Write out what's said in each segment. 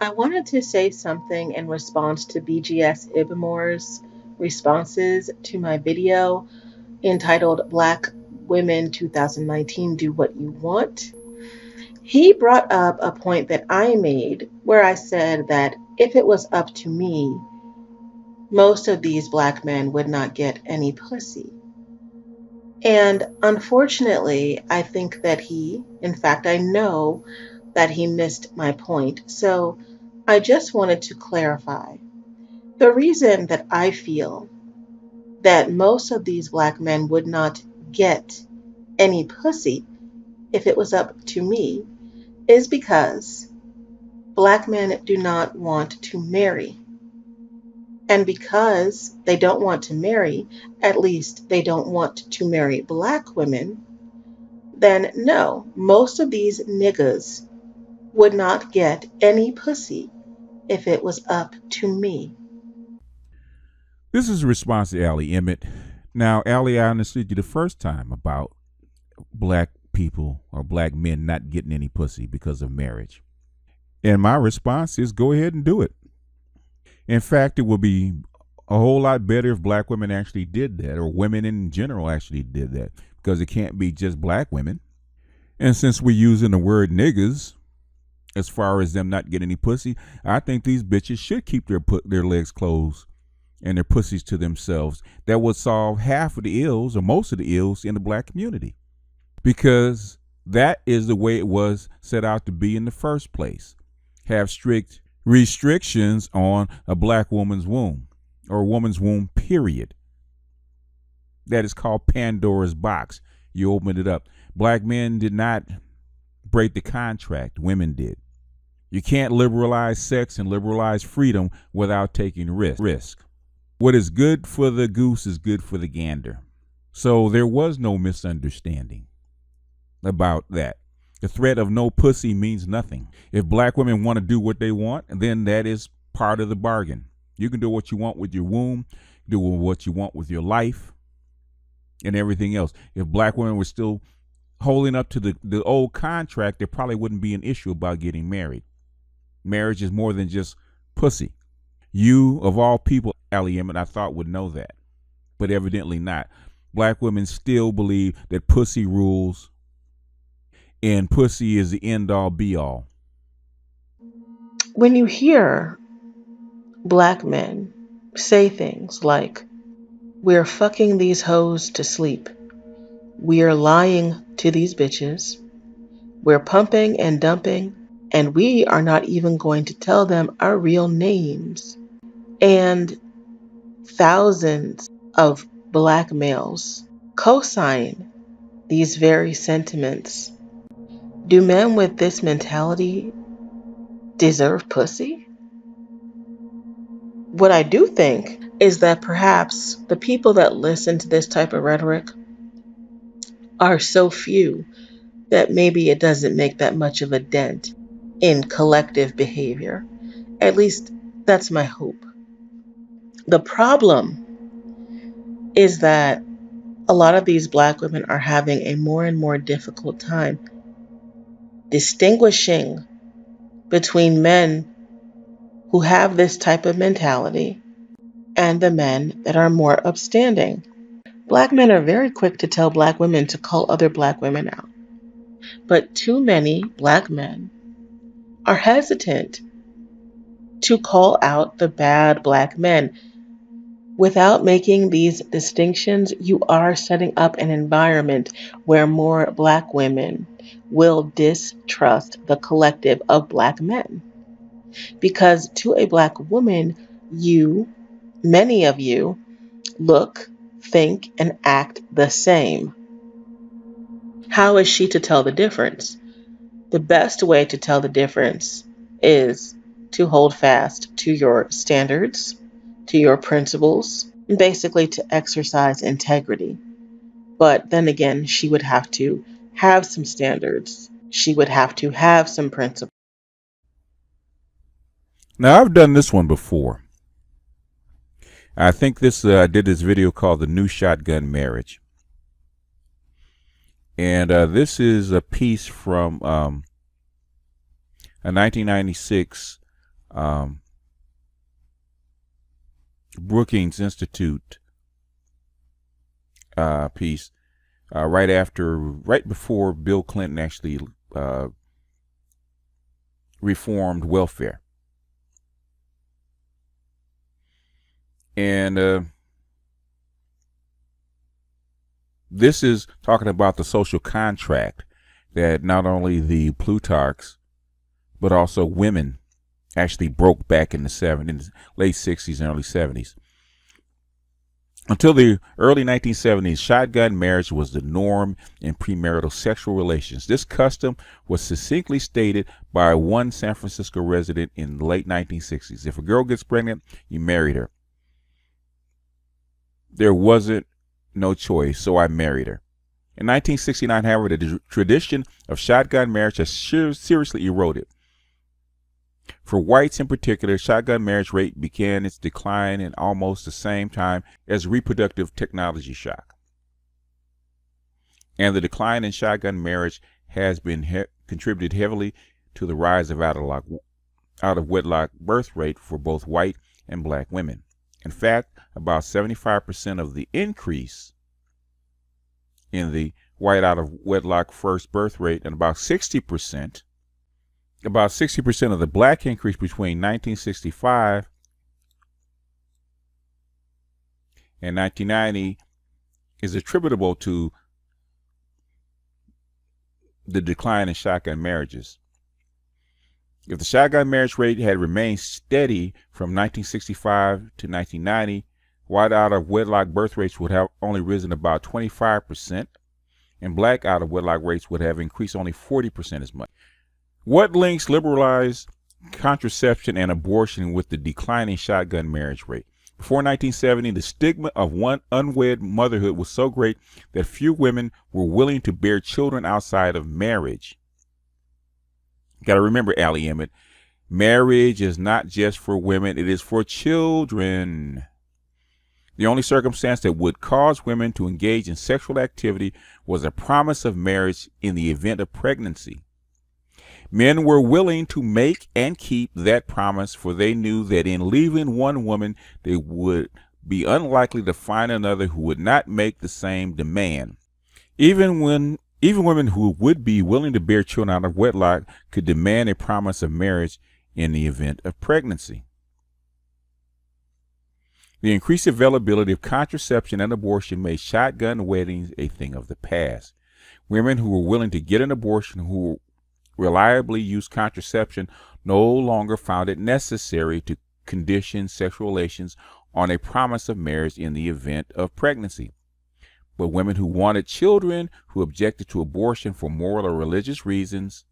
I wanted to say something in response to BGS IBMOR's responses to my video entitled Black Women 2019 Do What You Want. He brought up a point that I made where I said that if it was up to me, most of these black men would not get any pussy. And unfortunately, I think that in fact, I know that he missed my point. So I just wanted to clarify. The reason that I feel that most of these black men would not get any pussy if it was up to me is because black men do not want to marry. And because they don't want to marry, at least they don't want to marry black women, then no, most of these niggas would not get any pussy if it was up to me. This is a response to Allie Emmett. Now, Allie, I understood you the first time about black people or black men not getting any pussy because of marriage. And my response is go ahead and do it. In fact, it would be a whole lot better if black women actually did that, or women in general actually did that, because it can't be just black women. And since we're using the word niggas as far as them not getting any pussy, I think these bitches should keep their legs closed and their pussies to themselves. That would solve half of the ills or most of the ills in the black community, because that is the way it was set out to be in the first place. Have strict restrictions on a black woman's womb or a woman's womb, period. That is called Pandora's box. You open it up. Black men did not break the contract. Women did. You can't liberalize sex and liberalize freedom without taking risk. What is good for the goose is good for the gander. So there was no misunderstanding about that. The threat of no pussy means nothing. If black women want to do what they want, then that is part of the bargain. You can do what you want with your womb, do what you want with your life, and everything else. If black women were still holding up to the old contract, there probably wouldn't be an issue about getting married. Marriage is more than just pussy. You, of all people, Allie Emmett, I thought would know that, but evidently not. Black women still believe that pussy rules, and pussy is the end all be all. When you hear black men say things like, we're fucking these hoes to sleep, we're lying to these bitches, we're pumping and dumping, and we are not even going to tell them our real names, and thousands of black males co-sign these very sentiments, do men with this mentality deserve pussy? What I do think is that perhaps the people that listen to this type of rhetoric are so few that maybe it doesn't make that much of a dent in collective behavior. At least that's my hope. The problem is that a lot of these black women are having a more and more difficult time distinguishing between men who have this type of mentality and the men that are more upstanding. Black men are very quick to tell black women to call other black women out, but too many black men are hesitant to call out the bad black men. Without making these distinctions, you are setting up an environment where more black women will distrust the collective of black men. Because to a black woman, many of you, look, think, and act the same. How is she to tell the difference? The best way to tell the difference is to hold fast to your standards, to your principles, and basically to exercise integrity. But then again, she would have to have some standards. She would have to have some principles. Now, I've done this one before. I think I did this video called The New Shotgun Marriage. And this is a piece from a 1996 um, Brookings Institute piece right before Bill Clinton actually uh, reformed welfare. And this is talking about the social contract that not only the Plutarchs, but also women actually broke back in the late 60s and early 70s. Until the early 1970s, shotgun marriage was the norm in premarital sexual relations. This custom was succinctly stated by one San Francisco resident in the late 1960s. If a girl gets pregnant, you married her. There wasn't no choice, so I married her. In 1969, however, the tradition of shotgun marriage has seriously eroded. For whites in particular, shotgun marriage rate began its decline in almost the same time as reproductive technology shock. And the decline in shotgun marriage has been contributed heavily to the rise of out of wedlock birth rate for both white and black women. In fact, about 75% of the increase in the white out of wedlock first birth rate and about 60% of the black increase between 1965 and 1990 is attributable to the decline in shotgun marriages. If the shotgun marriage rate had remained steady from 1965 to 1990, white out of wedlock birth rates would have only risen about 25%, and black out of wedlock rates would have increased only 40% as much. What links liberalized contraception and abortion with the declining shotgun marriage rate? Before 1970, the stigma of unwed motherhood was so great that few women were willing to bear children outside of marriage. You got to remember, Allie, Emet, marriage is not just for women, it is for children. The only circumstance that would cause women to engage in sexual activity was a promise of marriage in the event of pregnancy. Men were willing to make and keep that promise, for they knew that in leaving one woman, they would be unlikely to find another who would not make the same demand. Even women who would be willing to bear children out of wedlock could demand a promise of marriage in the event of pregnancy. The increased availability of contraception and abortion made shotgun weddings a thing of the past. Women who were willing to get an abortion, who reliably used contraception, no longer found it necessary to condition sexual relations on a promise of marriage in the event of pregnancy. But women who wanted children, who objected to abortion for moral or religious reasons,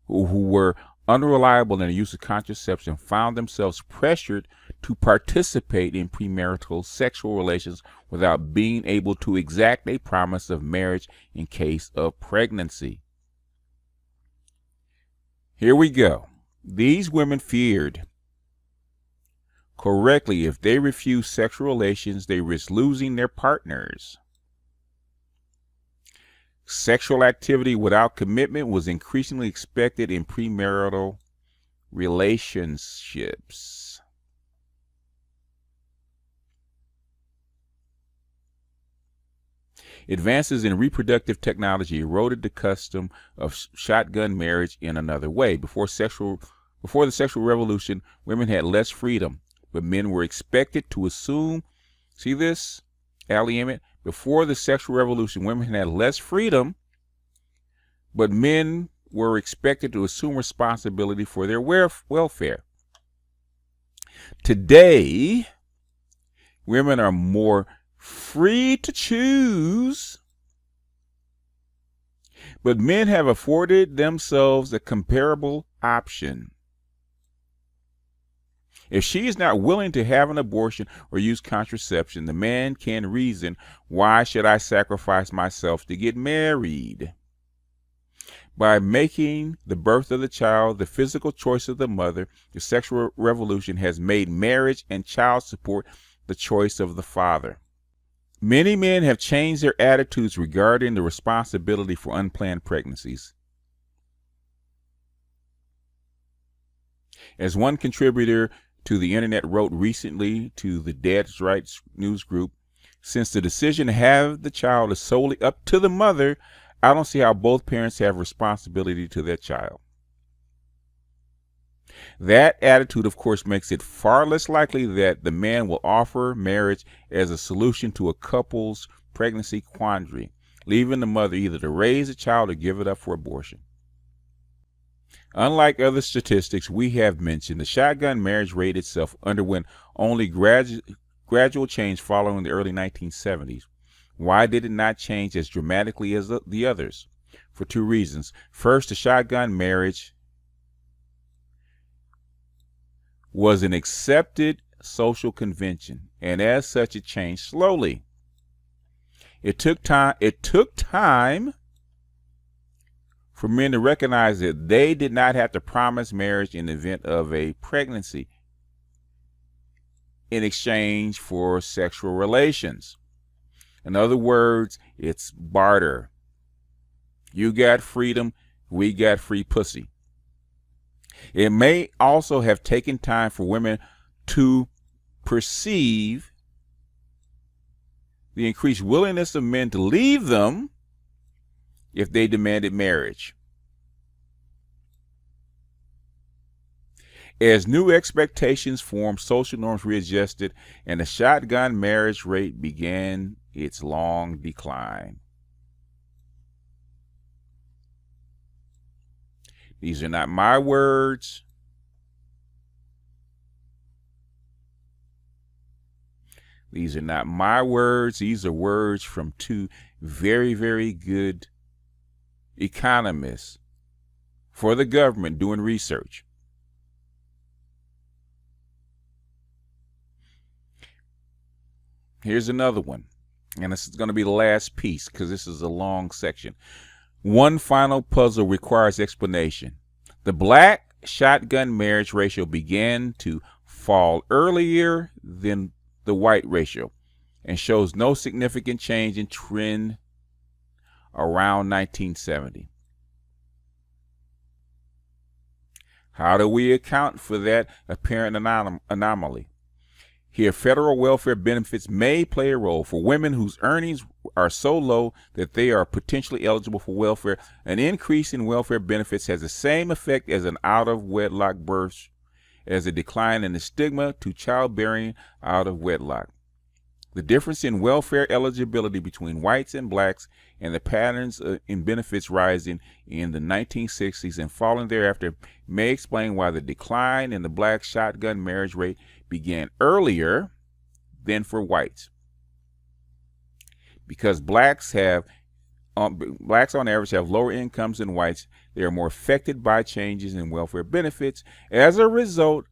who were unreliable in the use of contraception, found themselves pressured to participate in premarital sexual relations without being able to exact a promise of marriage in case of pregnancy. Here we go. These women feared correctly if they refused sexual relations, they risked losing their partners. Sexual activity without commitment was increasingly expected in premarital relationships. Advances in reproductive technology eroded the custom of shotgun marriage in another way. Before the sexual revolution, women had less freedom, but men were expected to assume, see this, Allie, Emet? Before the sexual revolution, women had less freedom, but men were expected to assume responsibility for their welfare. Today, women are more free to choose, but men have afforded themselves a comparable option. If she is not willing to have an abortion or use contraception, the man can reason, why should I sacrifice myself to get married? By making the birth of the child the physical choice of the mother, the sexual revolution has made marriage and child support the choice of the father. Many men have changed their attitudes regarding the responsibility for unplanned pregnancies. As one contributor to the internet wrote recently to the Dad's Rights news group, since the decision to have the child is solely up to the mother, I don't see how both parents have responsibility to their child. That attitude, of course, makes it far less likely that the man will offer marriage as a solution to a couple's pregnancy quandary, leaving the mother either to raise a child or give it up for abortion. Unlike other statistics we have mentioned, the shotgun marriage rate itself underwent only gradual change following the early 1970s. Why did it not change as dramatically as the others? For two reasons. First, the shotgun marriage was an accepted social convention, and as such it changed slowly. It took time for men to recognize that they did not have to promise marriage in the event of a pregnancy in exchange for sexual relations. In other words, it's barter. You got freedom, we got free pussy. It may also have taken time for women to perceive the increased willingness of men to leave them if they demanded marriage. As new expectations formed, social norms readjusted, and the shotgun marriage rate began its long decline. These are not my words. These are not my words. These are words from two very, very good economists for the government doing research. Here's another one, and this is going to be the last piece because this is a long section. One final puzzle requires explanation. The black shotgun marriage ratio began to fall earlier than the white ratio and shows no significant change in trend around 1970. How do we account for that apparent anomaly? Here, federal welfare benefits may play a role. For women whose earnings are so low that they are potentially eligible for welfare, an increase in welfare benefits has the same effect as an out-of-wedlock birth, as a decline in the stigma to childbearing out of wedlock. The difference in welfare eligibility between whites and blacks and the patterns in benefits rising in the 1960s and falling thereafter may explain why the decline in the black shotgun marriage rate began earlier than for whites. Because blacks on average have lower incomes than whites, they are more affected by changes in welfare benefits. As a result,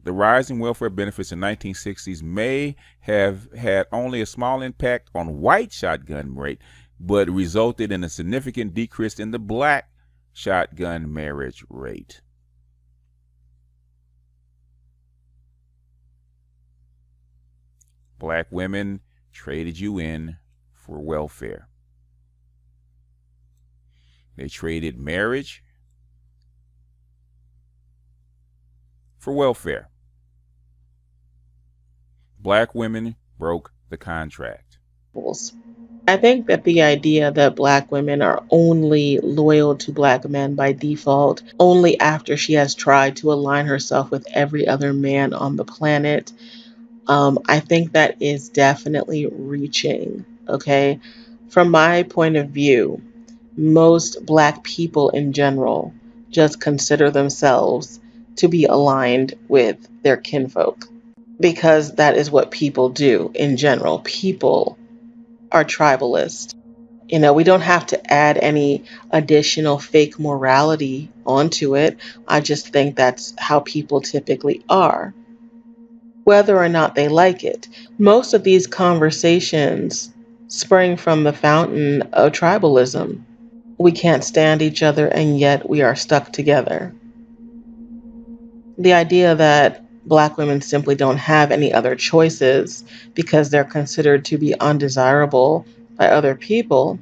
the rise in welfare benefits in the 1960s may have had only a small impact on white shotgun rate, but resulted in a significant decrease in the black shotgun marriage rate. Black women traded you in for welfare. They traded marriage for welfare. Black women broke the contract. I think that the idea that black women are only loyal to black men by default, only after she has tried to align herself with every other man on the planet, I think that is definitely reaching. Okay. From my point of view, most black people in general just consider themselves to be aligned with their kinfolk because that is what people do in general. People are tribalist. We don't have to add any additional fake morality onto it. I just think that's how people typically are, whether or not they like it. Most of these conversations spring from the fountain of tribalism. We can't stand each other and yet we are stuck together. The idea that black women simply don't have any other choices because they're considered to be undesirable by other people,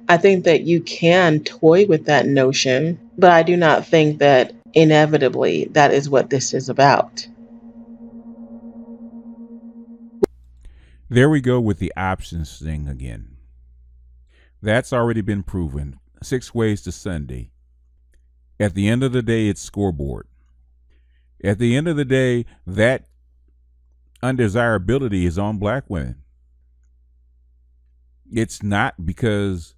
I think that you can toy with that notion, but I do not think that Inevitably, that is what this is about. There we go with the options thing again. That's already been proven. 6 ways to Sunday. At the end of the day, it's scoreboard. At the end of the day, that undesirability is on black women. It's not because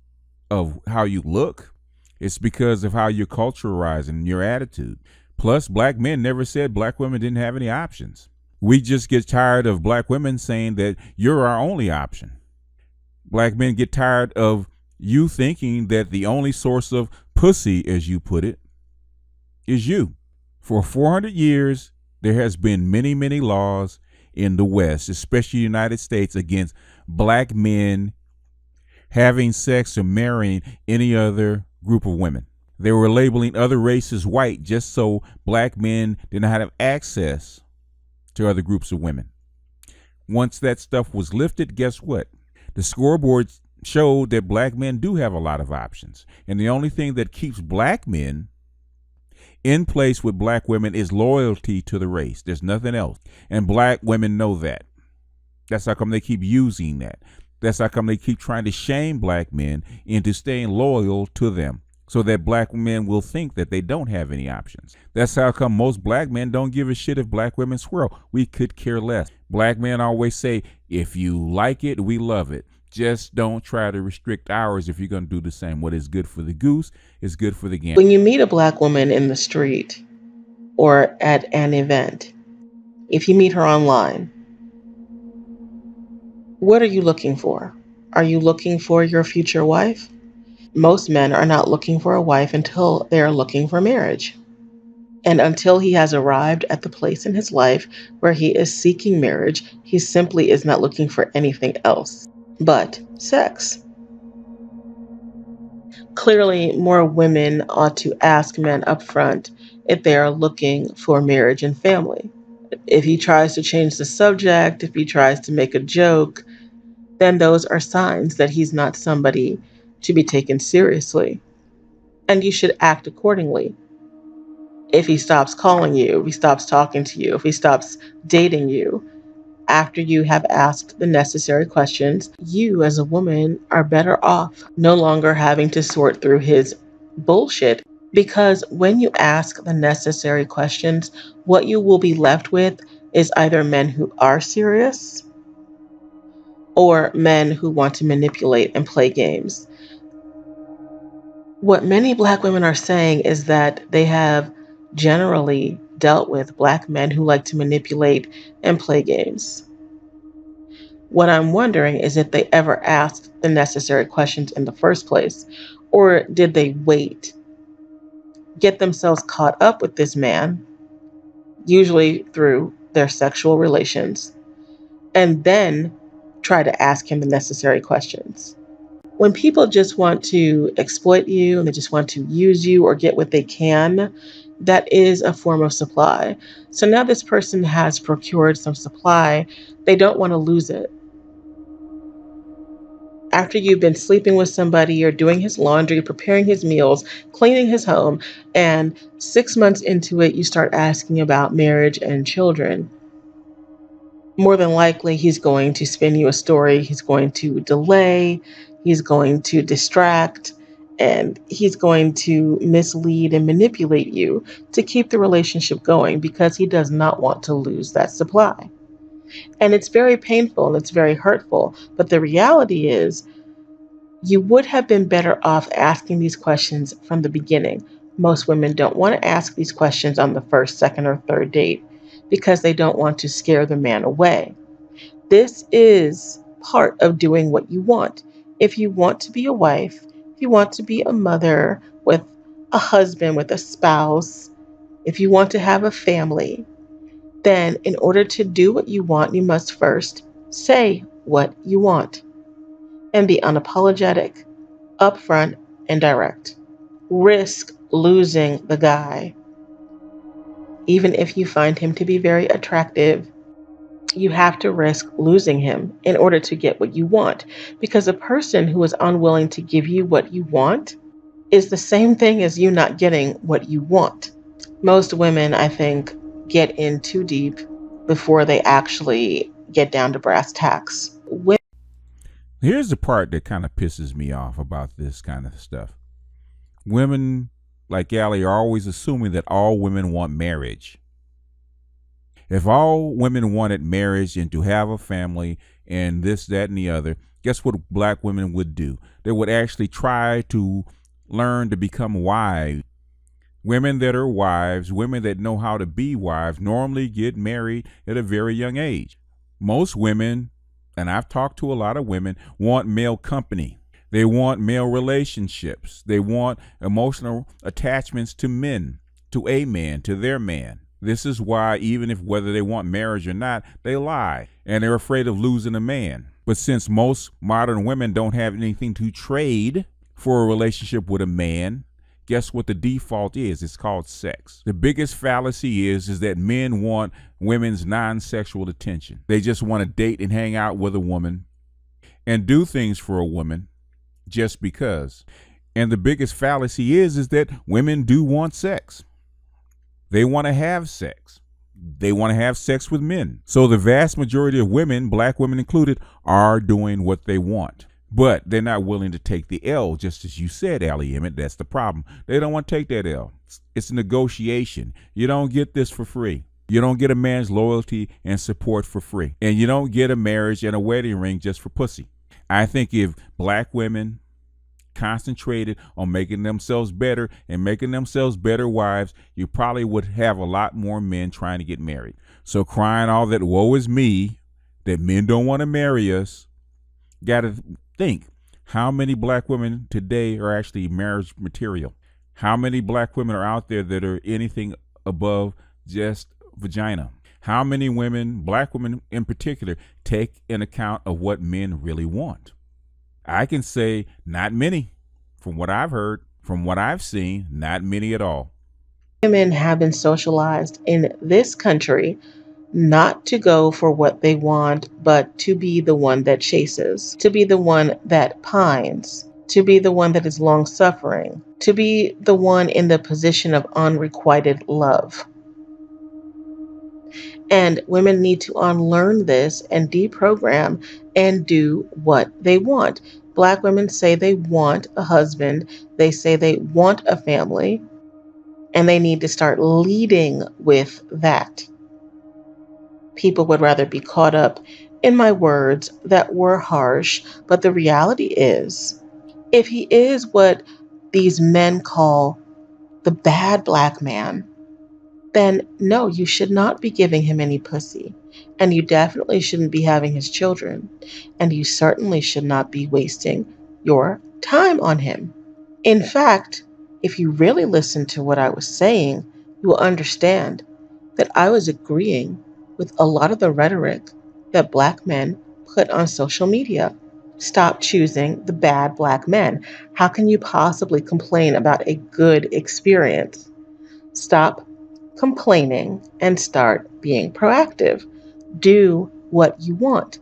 of how you look, it's because of how you're culturalized and your attitude. Plus, black men never said black women didn't have any options. We just get tired of black women saying that you're our only option. Black men get tired of you thinking that the only source of pussy, as you put it, is you. For 400 years, there has been many, many laws in the West, especially the United States, against black men having sex or marrying any other group of women. They were labeling other races white just so black men did not have access to other groups of women. Once that stuff was lifted, guess what? The scoreboard showed that black men do have a lot of options. And the only thing that keeps black men in place with black women is loyalty to the race. There's nothing else. And black women know that. That's how come they keep using that. That's how come they keep trying to shame black men into staying loyal to them so that black men will think that they don't have any options. That's how come most black men don't give a shit if black women swirl. We could care less. Black men always say, if you like it, we love it. Just don't try to restrict ours if you're going to do the same. What is good for the goose is good for the gander. When you meet a black woman in the street or at an event, if you meet her online, what are you looking for? Are you looking for your future wife? Most men are not looking for a wife until they are looking for marriage. And until he has arrived at the place in his life where he is seeking marriage, he simply is not looking for anything else but sex. Clearly, more women ought to ask men up front if they are looking for marriage and family. If he tries to change the subject, if he tries to make a joke, then those are signs that he's not somebody to be taken seriously. And you should act accordingly. If he stops calling you, if he stops talking to you, if he stops dating you, after you have asked the necessary questions, you as a woman are better off no longer having to sort through his bullshit. Because when you ask the necessary questions, what you will be left with is either men who are serious or men who want to manipulate and play games. What many black women are saying is that they have generally dealt with black men who like to manipulate and play games. What I'm wondering is if they ever asked the necessary questions in the first place, or did they wait, get themselves caught up with this man, usually through their sexual relations, and then try to ask him the necessary questions. When people just want to exploit you and they just want to use you or get what they can, that is a form of supply. So now this person has procured some supply, they don't want to lose it. After you've been sleeping with somebody or doing his laundry, preparing his meals, cleaning his home, and 6 months into it, you start asking about marriage and children, more than likely he's going to spin you a story. He's going to delay, he's going to distract, and he's going to mislead and manipulate you to keep the relationship going because he does not want to lose that supply. And it's very painful and it's very hurtful. But the reality is, you would have been better off asking these questions from the beginning. Most women don't want to ask these questions on the first, second, or third date because they don't want to scare the man away. This is part of doing what you want. If you want to be a wife, if you want to be a mother with a husband, with a spouse, if you want to have a family, then in order to do what you want, you must first say what you want and be unapologetic, upfront, and direct. Risk losing the guy. Even if you find him to be very attractive, you have to risk losing him in order to get what you want. Because a person who is unwilling to give you what you want is the same thing as you not getting what you want. Most women, I think, get in too deep before they actually get down to brass tacks. Here's the part that kind of pisses me off about this kind of stuff. Women like Allie are always assuming that all women want marriage. If all women wanted marriage and to have a family and this, that, and the other, guess what black women would do? They would actually try to learn to become wives. Women that are wives, women that know how to be wives, normally get married at a very young age. Most women, and I've talked to a lot of women, want male company. They want male relationships. They want emotional attachments to men, to a man, to their man. This is why, even if whether they want marriage or not, they lie and they're afraid of losing a man. But since most modern women don't have anything to trade for a relationship with a man, guess what the default is? It's called sex. The biggest fallacy is that men want women's non-sexual attention. They just want to date and hang out with a woman and do things for a woman just because. And the biggest fallacy is that women do want sex. They want to have sex. They want to have sex with men. So the vast majority of women, black women included, are doing what they want. But they're not willing to take the L, just as you said, Allie Emmett. That's the problem. They don't want to take that L. It's a negotiation. You don't get this for free. You don't get a man's loyalty and support for free. And you don't get a marriage and a wedding ring just for pussy. I think if black women concentrated on making themselves better and making themselves better wives, you probably would have a lot more men trying to get married. So crying all that woe is me, that men don't want to marry us, got to think how many black women today are actually marriage material. How many black women are out there that are anything above just vagina? How many women, black women in particular, take in account of what men really want? I can say not many. From what I've heard, from what I've seen, not many at all. Women have been socialized in this country not to go for what they want, but to be the one that chases, to be the one that pines, to be the one that is long suffering, to be the one in the position of unrequited love. And women need to unlearn this and deprogram and do what they want. Black women say they want a husband, they say they want a family, and they need to start leading with that. People would rather be caught up in my words that were harsh, but the reality is, if he is what these men call the bad black man, then no, you should not be giving him any pussy. And you definitely shouldn't be having his children. And you certainly should not be wasting your time on him. In fact, if you really listen to what I was saying, you will understand that I was agreeing with a lot of the rhetoric that black men put on social media. Stop choosing the bad black men. How can you possibly complain about a good experience? Stop complaining and start being proactive. Do what you want.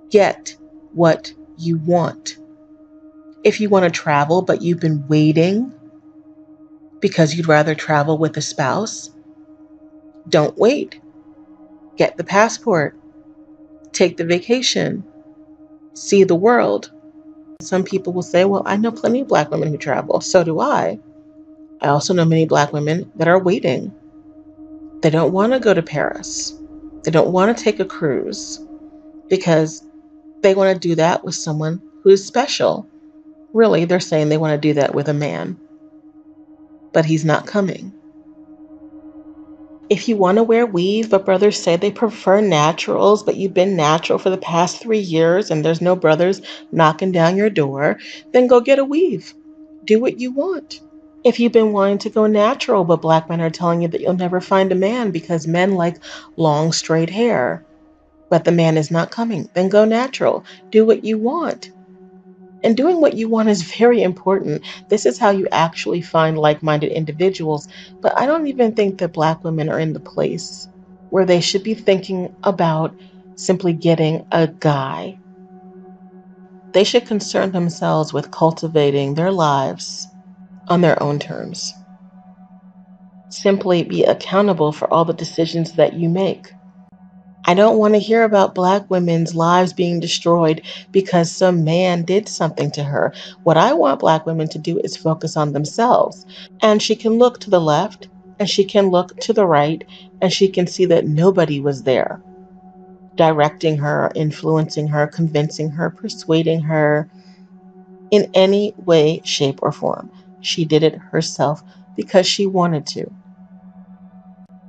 Get what you want. If you want to travel, but you've been waiting because you'd rather travel with a spouse, don't wait. Get the passport, take the vacation, see the world. Some people will say, well, I know plenty of black women who travel. So do I. I also know many black women that are waiting. They don't want to go to Paris. They don't want to take a cruise because they want to do that with someone who is special. Really, they're saying they want to do that with a man, but he's not coming. If you want to wear weave, but brothers say they prefer naturals, but you've been natural for the past 3 years and there's no brothers knocking down your door, then go get a weave. Do what you want. If you've been wanting to go natural, but black men are telling you that you'll never find a man because men like long, straight hair, but the man is not coming, then go natural. Do what you want. And doing what you want is very important. This is how you actually find like minded individuals. But I don't even think that black women are in the place where they should be thinking about simply getting a guy. They should concern themselves with cultivating their lives on their own terms. Simply be accountable for all the decisions that you make. I don't want to hear about Black women's lives being destroyed because some man did something to her. What I want Black women to do is focus on themselves. And she can look to the left and she can look to the right and she can see that nobody was there directing her, influencing her, convincing her, persuading her in any way, shape, or form. She did it herself because she wanted to.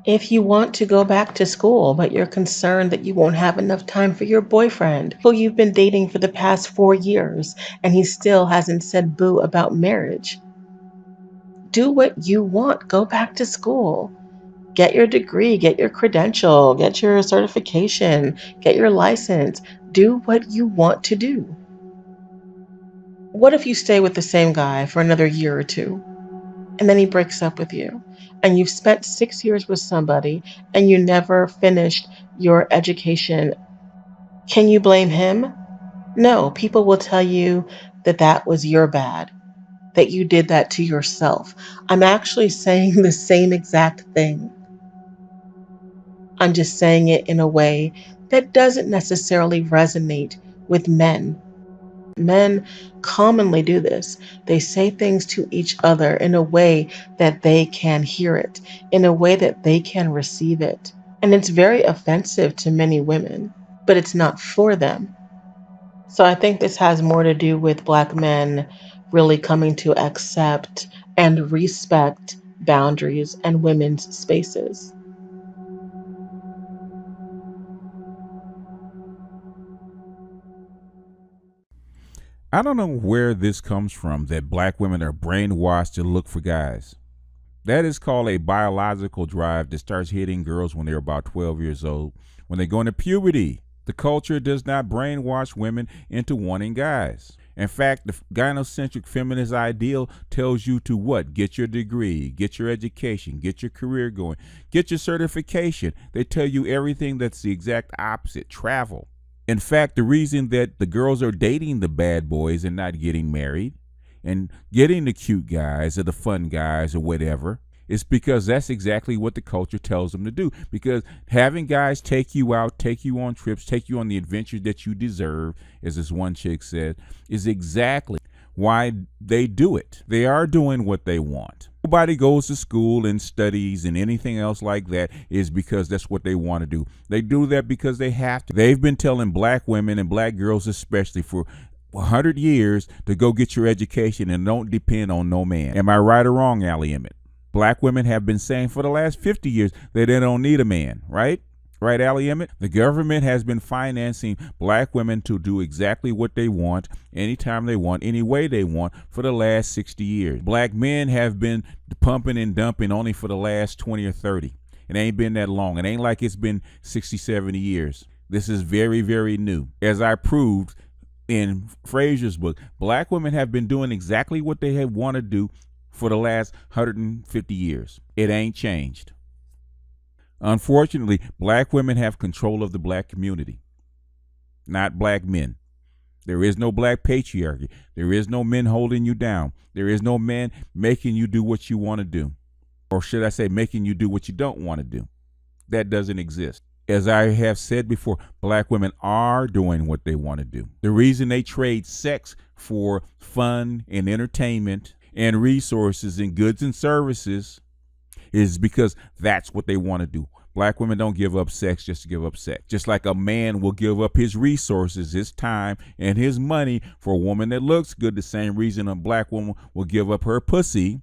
If you want to go back to school, but you're concerned that you won't have enough time for your boyfriend, who you've been dating for the past 4 years, and he still hasn't said boo about marriage, do what you want. Go back to school. Get your degree, get your credential, get your certification, get your license. Do what you want to do. What if you stay with the same guy for another year or two, and then he breaks up with you? And you've spent 6 years with somebody and you never finished your education. Can you blame him? No, people will tell you that that was your bad, that you did that to yourself. I'm actually saying the same exact thing. I'm just saying it in a way that doesn't necessarily resonate with men. Men commonly do this. They say things to each other in a way that they can hear it, in a way that they can receive it. And it's very offensive to many women, but it's not for them. So I think this has more to do with Black men really coming to accept and respect boundaries and women's spaces. I don't know where this comes from that black women are brainwashed to look for guys. That is called a biological drive that starts hitting girls when they're about 12 years old, when they go into puberty. The culture does not brainwash women into wanting guys. In fact, the gynocentric feminist ideal tells you to what? Get your degree, get your education, get your career going, get your certification. They tell you everything that's the exact opposite. Travel. In fact, the reason that the girls are dating the bad boys and not getting married and getting the cute guys or the fun guys or whatever is because that's exactly what the culture tells them to do. Because having guys take you out, take you on trips, take you on the adventures that you deserve, as this one chick said, is exactly why they do it. They are doing what they want. Nobody goes to school and studies and anything else like that is because that's what they want to do. They do that because they have to. They've been telling black women and black girls especially for 100 years to go get your education and don't depend on no man. Am I right or wrong, Allie Emmett? Black women have been saying for the last 50 years that they don't need a man, right? Right, Allie Emmett? The government has been financing black women to do exactly what they want, anytime they want, any way they want, for the last 60 years. Black men have been pumping and dumping only for the last 20 or 30. It ain't been that long. It ain't like it's been 60, 70 years. This is very, very new. As I proved in Frazier's book, black women have been doing exactly what they have want to do for the last 150 years. It ain't changed. Unfortunately, black women have control of the black community, not black men. There is no black patriarchy. There is no men holding you down. There is no man making you do what you want to do. Or should I say, making you do what you don't want to do. That doesn't exist. As I have said before, black women are doing what they want to do. The reason they trade sex for fun and entertainment and resources and goods and services is because that's what they want to do. Black women don't give up sex just to give up sex. Just like a man will give up his resources, his time, and his money for a woman that looks good, the same reason a black woman will give up her pussy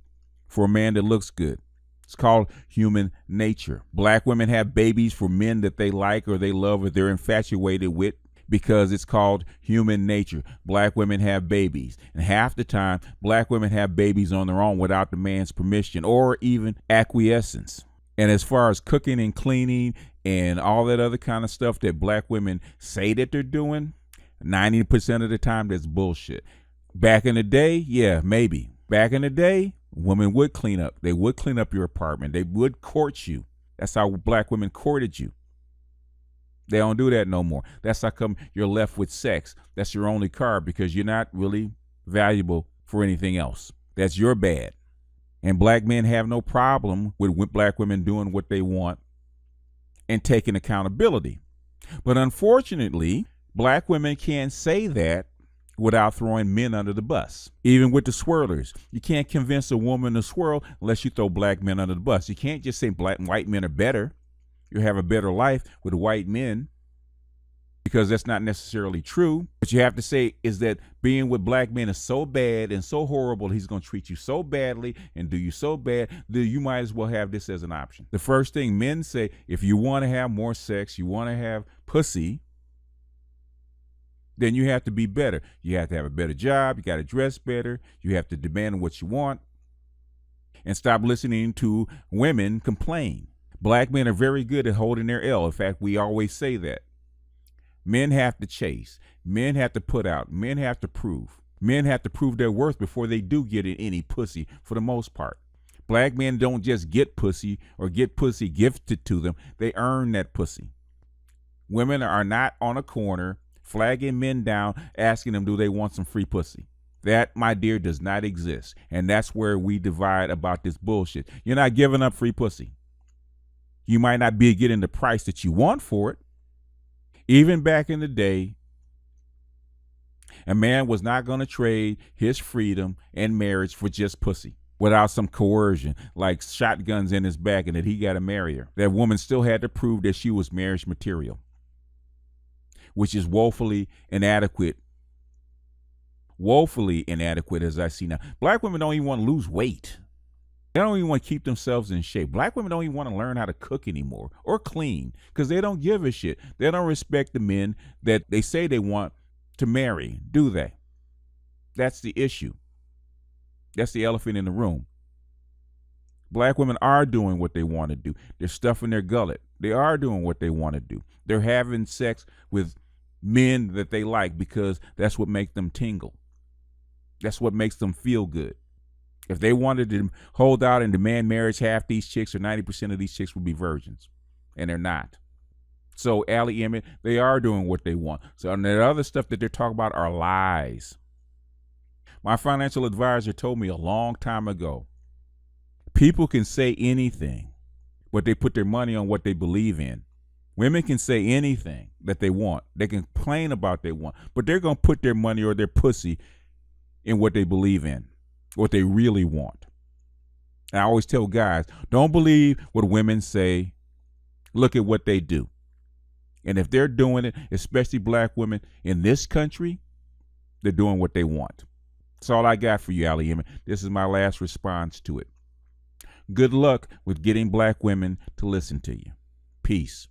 for a man that looks good. It's called human nature. Black women have babies for men that they like or they love or they're infatuated with because it's called human nature. Black women have babies. And half the time, black women have babies on their own without the man's permission or even acquiescence. And as far as cooking and cleaning and all that other kind of stuff that black women say that they're doing, 90% of the time, that's bullshit. Back in the day, yeah, maybe. Back in the day, women would clean up. They would clean up your apartment. They would court you. That's how black women courted you. They don't do that no more. That's how come you're left with sex. That's your only card because you're not really valuable for anything else. That's your bad. And black men have no problem with black women doing what they want and taking accountability. But unfortunately, black women can't say that without throwing men under the bus. Even with the swirlers, you can't convince a woman to swirl unless you throw black men under the bus. You can't just say black and white men are better. You have a better life with white men, because that's not necessarily true. What you have to say is that being with black men is so bad and so horrible, he's going to treat you so badly and do you so bad that you might as well have this as an option. The first thing men say, if you want to have more sex, you want to have pussy, then you have to be better. You have to have a better job. You got to dress better. You have to demand what you want and stop listening to women complain. Black men are very good at holding their L. In fact, we always say that. Men have to chase. Men have to put out. Men have to prove. Men have to prove their worth before they do get any pussy, for the most part. Black men don't just get pussy or get pussy gifted to them. They earn that pussy. Women are not on a corner flagging men down, asking them, do they want some free pussy? That, my dear, does not exist. And that's where we divide about this bullshit. You're not giving up free pussy. You might not be getting the price that you want for it. Even back in the day, a man was not going to trade his freedom and marriage for just pussy without some coercion, like shotguns in his back and that he got to marry her. That woman still had to prove that she was marriage material, which is woefully inadequate. Woefully inadequate as I see now. Black women don't even want to lose weight. They don't even want to keep themselves in shape. Black women don't even want to learn how to cook anymore or clean because they don't give a shit. They don't respect the men that they say they want to marry, do they? That's the issue. That's the elephant in the room. Black women are doing what they want to do. They're stuffing their gullet. They are doing what they want to do. They're having sex with men that they like because that's what makes them tingle. That's what makes them feel good. If they wanted to hold out and demand marriage, half these chicks or 90% of these chicks would be virgins, and they're not. So Allie, Emmett, they are doing what they want. So and the other stuff that they're talking about are lies. My financial advisor told me a long time ago, people can say anything, but they put their money on what they believe in. Women can say anything that they want. They can complain about they want, but they're going to put their money or their pussy in what they believe in, what they really want. And I always tell guys, don't believe what women say. Look at what they do. And if they're doing it, especially black women in this country, they're doing what they want. That's all I got for you, Allie. This is my last response to it. Good luck with getting black women to listen to you. Peace.